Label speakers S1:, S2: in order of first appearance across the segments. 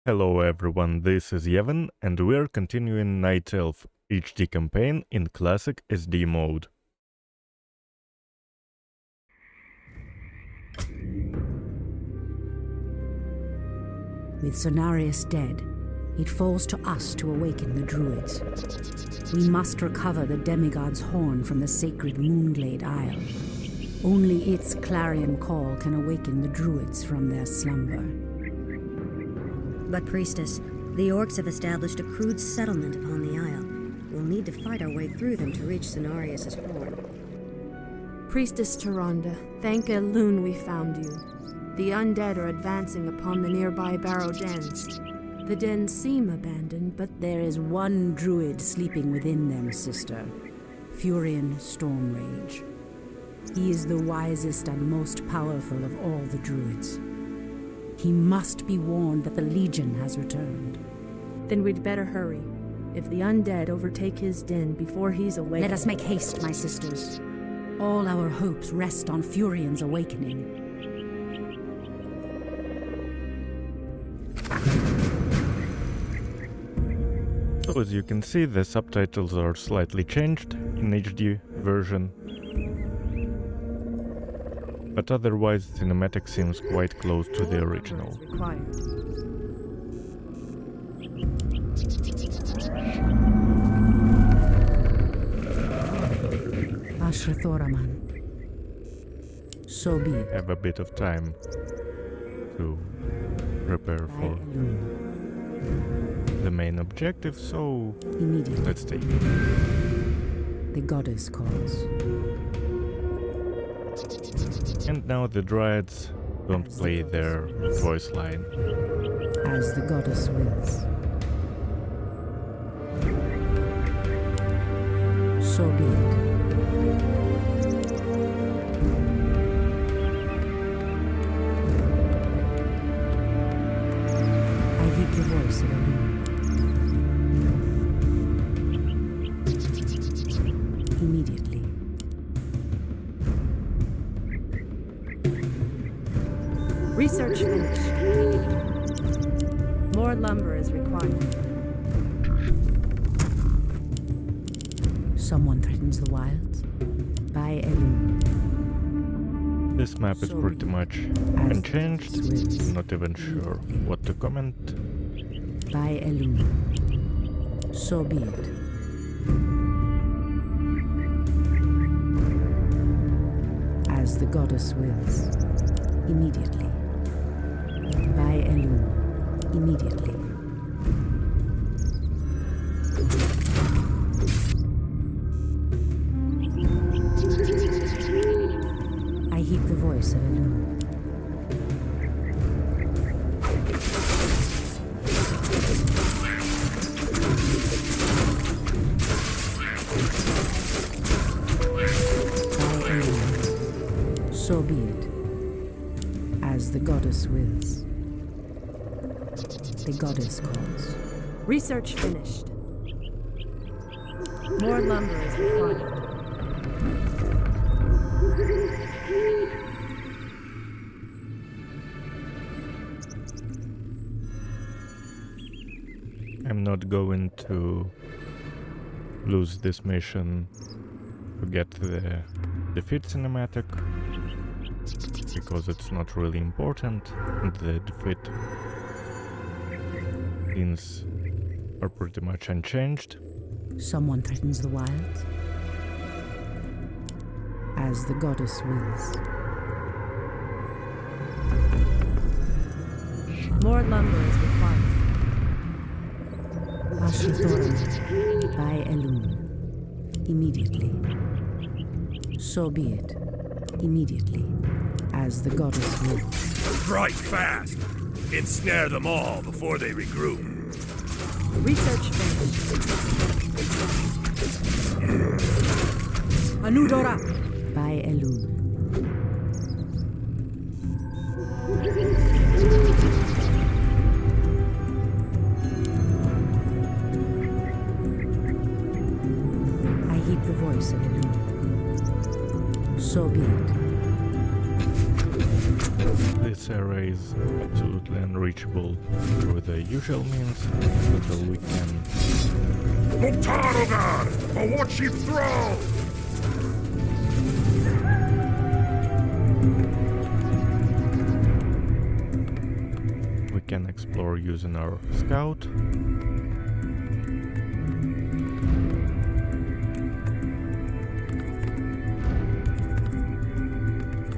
S1: Hello everyone, this is Yevon, and we're continuing Night Elf HD campaign in classic SD mode.
S2: With Cenarius dead, it falls to us to awaken the druids. We must recover the demigod's horn from the sacred Moonglade Isle. Only its clarion call can awaken the druids from their slumber.
S3: But, Priestess, the orcs have established a crude settlement upon the Isle. We'll need to fight our way through them to reach Cenarius' horn.
S4: Priestess Tyrande, thank Elune we found you. The undead are advancing upon the nearby barrow dens. The dens seem abandoned, but
S2: There is one druid sleeping within them, sister. Furion Stormrage. He is the wisest and most powerful of all the druids. He must be warned that the Legion has returned.
S4: then we'd better hurry. If the undead overtake his den before he's awake...
S2: Let us make haste, my sisters. All our hopes rest on Furion's awakening.
S1: So as you can see, the subtitles are slightly changed in HD version, but otherwise cinematic seems quite close to the original.
S4: Is required.
S2: Ashrathoraman. So be it.
S1: Have a bit of time to prepare for the main objective, so
S2: Immediately.
S1: let's take it.
S2: The goddess calls.
S1: And now the Dryads don't play their voice line.
S2: As the goddess wills. So be it. I heed the voice of Elune. Immediately.
S4: Research finished. More lumber is required.
S2: Someone threatens the wilds. By Elune.
S1: This map is pretty much unchanged, not even sure what to comment.
S2: By Elune. So be it. As the goddess wills. Immediately. By Elune. Immediately. I heed the voice of Elune. By Elune. So be it. As the goddess wills. The goddess calls.
S4: Research finished. More lumber is required.
S1: I'm not going to lose this mission to get the defeat cinematic, because it's not really important, and the defeat scenes are pretty much unchanged.
S2: Someone threatens the wilds. As the goddess wills.
S4: More lumber is required.
S2: Ashrathoraman. By Elune. Immediately. So be it. Immediately. As the goddess wills.
S5: Strike fast! Ensnare them all before they regroup.
S4: Research finished.
S2: Anudora. By Elune. I heed the voice of Elune. So be it.
S1: This this area is absolutely unreachable through the usual means, until we can...
S5: Muktarogar! For what she throw!
S1: We can explore using our scout.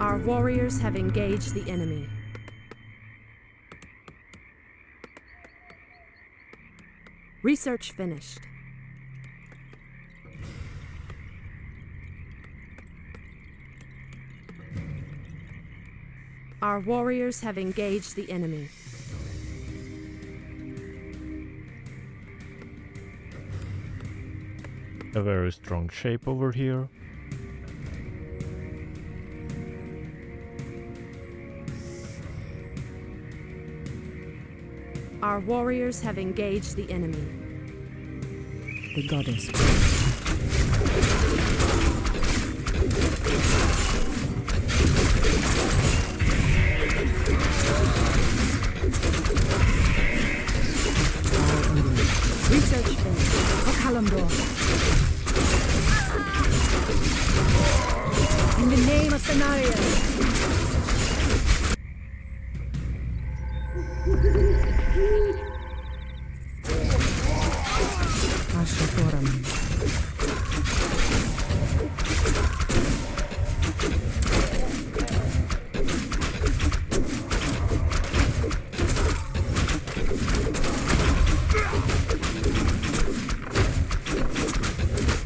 S4: Our warriors have engaged the enemy. Research finished. Our warriors have engaged the enemy.
S1: A very strong shape over here.
S4: Our warriors have engaged the enemy.
S2: The goddess.
S4: Research finished.
S2: In the name of Cenarius.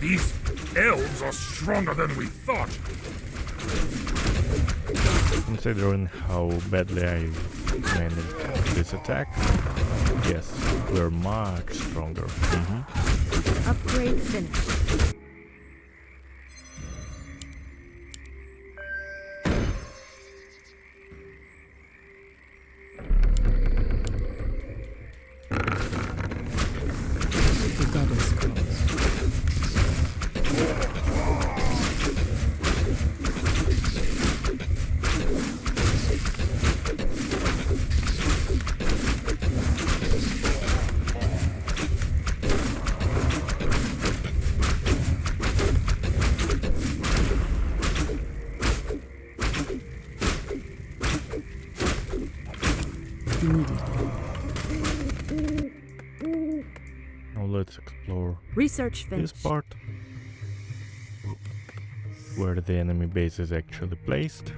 S5: These elves are stronger than we thought.
S1: Considering how badly I managed this attack, yes, we're much stronger.
S4: Upgrade finished.
S2: The goddess calls.
S1: Now let's explore
S4: Research
S1: this
S4: finished.
S1: part, where the enemy base is actually placed.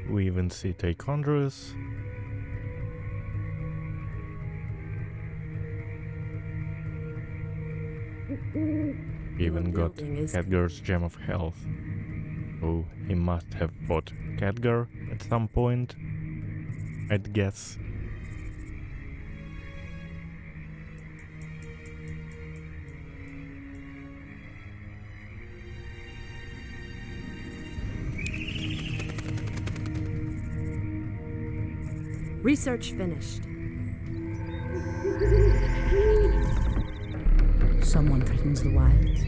S1: We even see Taekwondo. Even got
S4: building is-
S1: Khadgar's Gem of Health. Oh, he must have fought Khadgar at some point, I'd guess.
S4: Research finished.
S2: Someone threatens the wilds.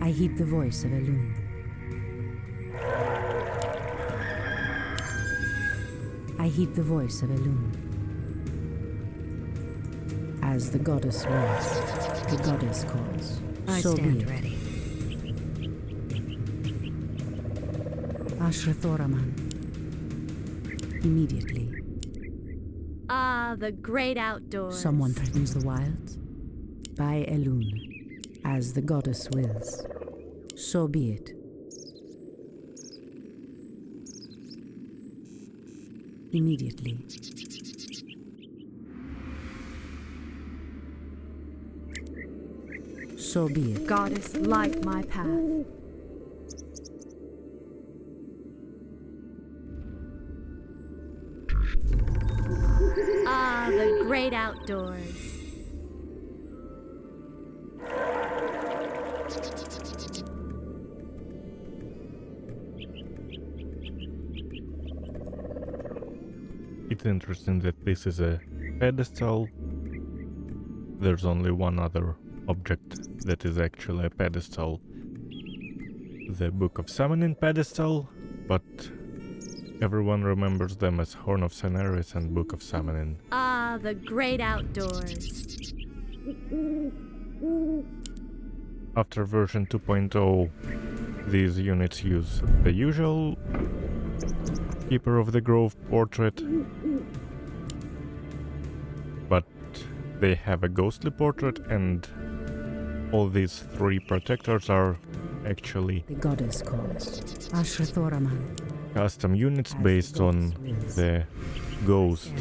S2: I heed the voice of Elune. I heed the voice of Elune. As the goddess wills, the goddess calls.
S3: I
S2: So be
S3: stand
S2: it.
S3: ready.
S2: Ashrathoraman. Immediately.
S4: Ah, the great outdoors.
S2: Someone threatens the wilds. By Elune. As the goddess wills. So be it. Immediately. So be it.
S4: Goddess, light my path. outdoors.
S1: It's interesting that this is a pedestal. There's only one other object that is actually a pedestal. The Book of Summoning pedestal, but everyone remembers them as Horn of Cenarius and Book of Summoning.
S4: Ah, the great outdoors.
S1: After version 2.0, these units use the usual Keeper of the Grove portrait, but they have a ghostly portrait, and all these three protectors are actually
S2: The goddess calls. Ashrathoraman.
S1: custom units based on the Ghost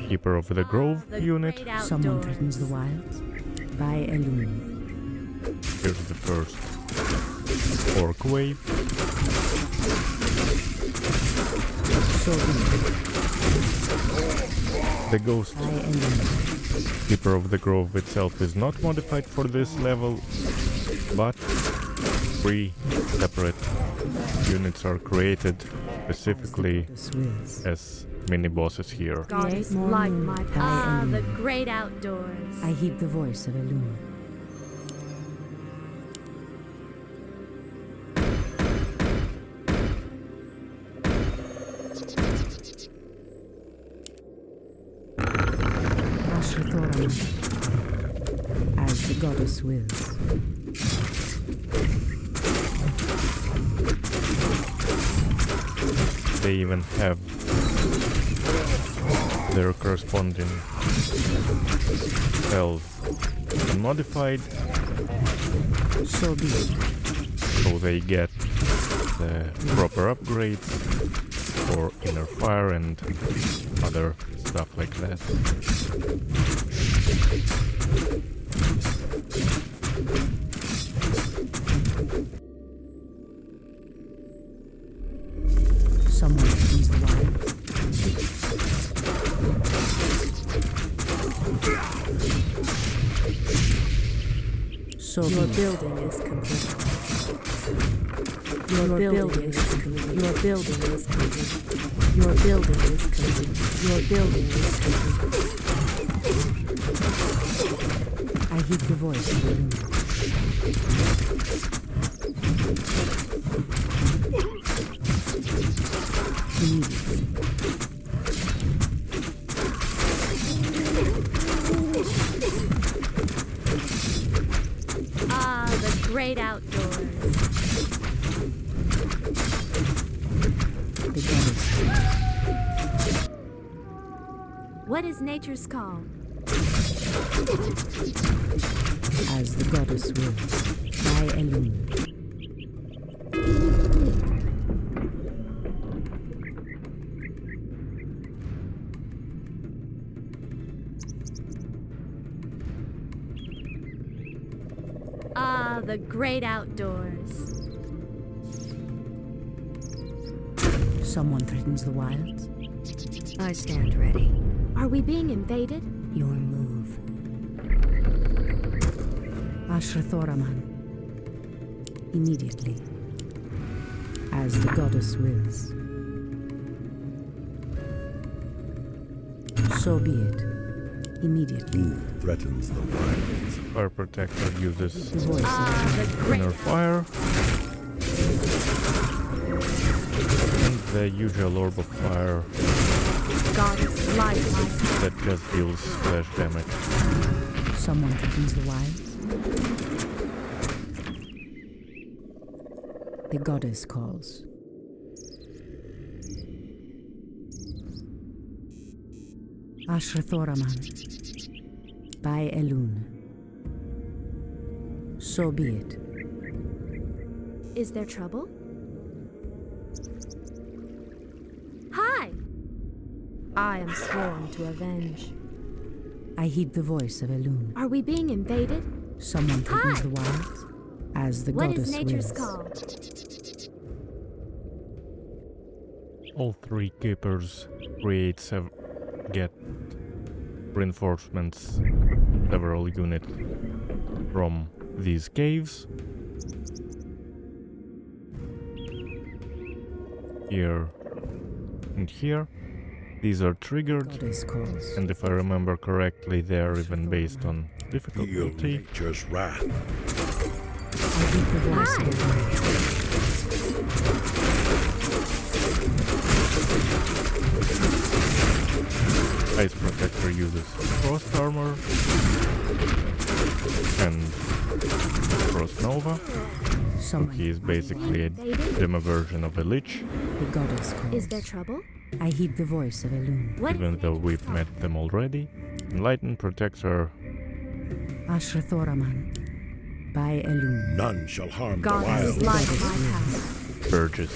S1: Keeper of the Grove
S4: The
S1: unit.
S4: great
S2: Someone
S4: outdoors.
S2: threatens the wilds. By Elune.
S1: Here's the first orc wave.
S2: So be
S1: The Ghost
S2: by Elune.
S1: Keeper of the Grove itself is not modified for this level, but three separate units are created specifically
S2: Goddess wills.
S1: as mini-bosses here.
S4: Goddess
S2: Create more
S4: like
S2: moon
S4: my
S2: by
S4: ah, the
S2: Elune.
S4: great outdoors.
S2: I heed the voice of Elune. Ashrathoraman. As the goddess wills.
S1: They even have their corresponding spells unmodified,
S2: So be it.
S1: so they get the proper upgrades for inner fire and other stuff like that.
S2: Someone threatens the wild. So
S4: Your
S2: be it.
S4: building is complete. Your building is complete. Your building is complete. Your building is complete. Your building is complete.
S2: I heed the voice of Elune. Immediately.
S4: Ah, the great outdoors.
S2: The goddess.
S4: What is nature's call?
S2: As the goddess wills. By Elune.
S4: Ah, the great outdoors.
S2: Someone threatens the wilds.
S3: I stand ready.
S4: Are we being invaded?
S2: Your move. Ashrathoraman. Immediately. As the goddess wills. So be it. Immediately.
S5: Who threatens the wilds?
S1: Fire Protector uses
S2: The voice
S4: Ah,
S2: of
S4: the great
S1: inner fire, and the usual orb of fire
S4: goddess like my
S1: that just deals splash damage.
S2: Someone threatens the wilds. The goddess calls. Ashrathoraman. By Elune. So be it.
S4: Is there trouble? Hi! I am sworn to avenge.
S2: I heed the voice of Elune.
S4: Are we being invaded?
S2: Someone threatens
S4: Hi.
S2: the wilds. As the
S4: What
S2: goddess
S4: is nature's
S2: wills.
S4: call?
S1: All three keepers get reinforcements, several units from these caves. Here and here. These are triggered,
S2: Goddess calls.
S1: and if I remember correctly, they are even based on
S5: Feel
S1: difficulty.
S5: nature's wrath.
S2: I heed the voice of the wild.
S1: Ice Protector uses Frost Armor and Frost Nova, so
S2: Someone,
S1: he is basically a demo version of a Lich,
S2: the goddess calls.
S4: Is there trouble?
S2: I heed the voice of Elune.
S4: What?
S1: even though we've met them already. Enlightened Protector,
S2: Ashrathoraman. By Elune.
S5: None shall harm the
S4: God
S5: wild.
S4: is light my path.
S1: Burgess.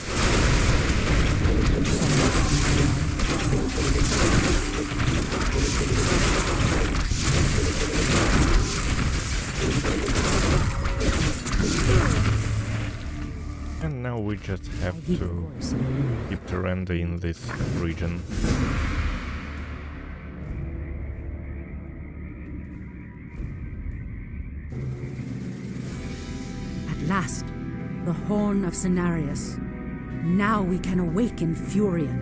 S1: And now we just have
S2: I heed the
S1: to
S2: voice of Elune.
S1: keep Tyrande in this region.
S2: At last, the horn of Cenarius. Now we can awaken Furion.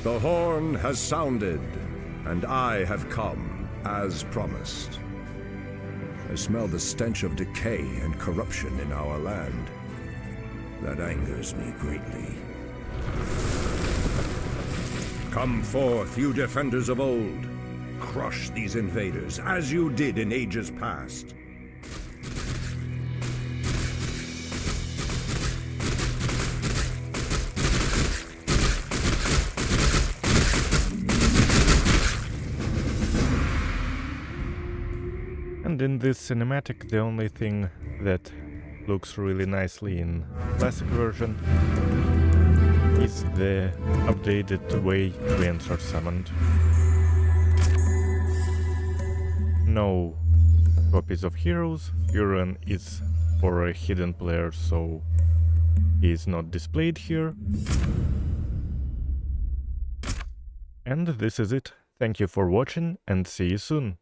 S5: The horn has sounded, and I have come, as promised. I smell the stench of decay and corruption in our land. That angers me greatly. Come forth, you defenders of old. Crush these invaders, as you did in ages past.
S1: And in this cinematic, the only thing that looks really nicely in classic version is the updated way treants are summoned. No copies of heroes. Furion is for a hidden player, so he is not displayed here. And this is it. Thank you for watching and see you soon.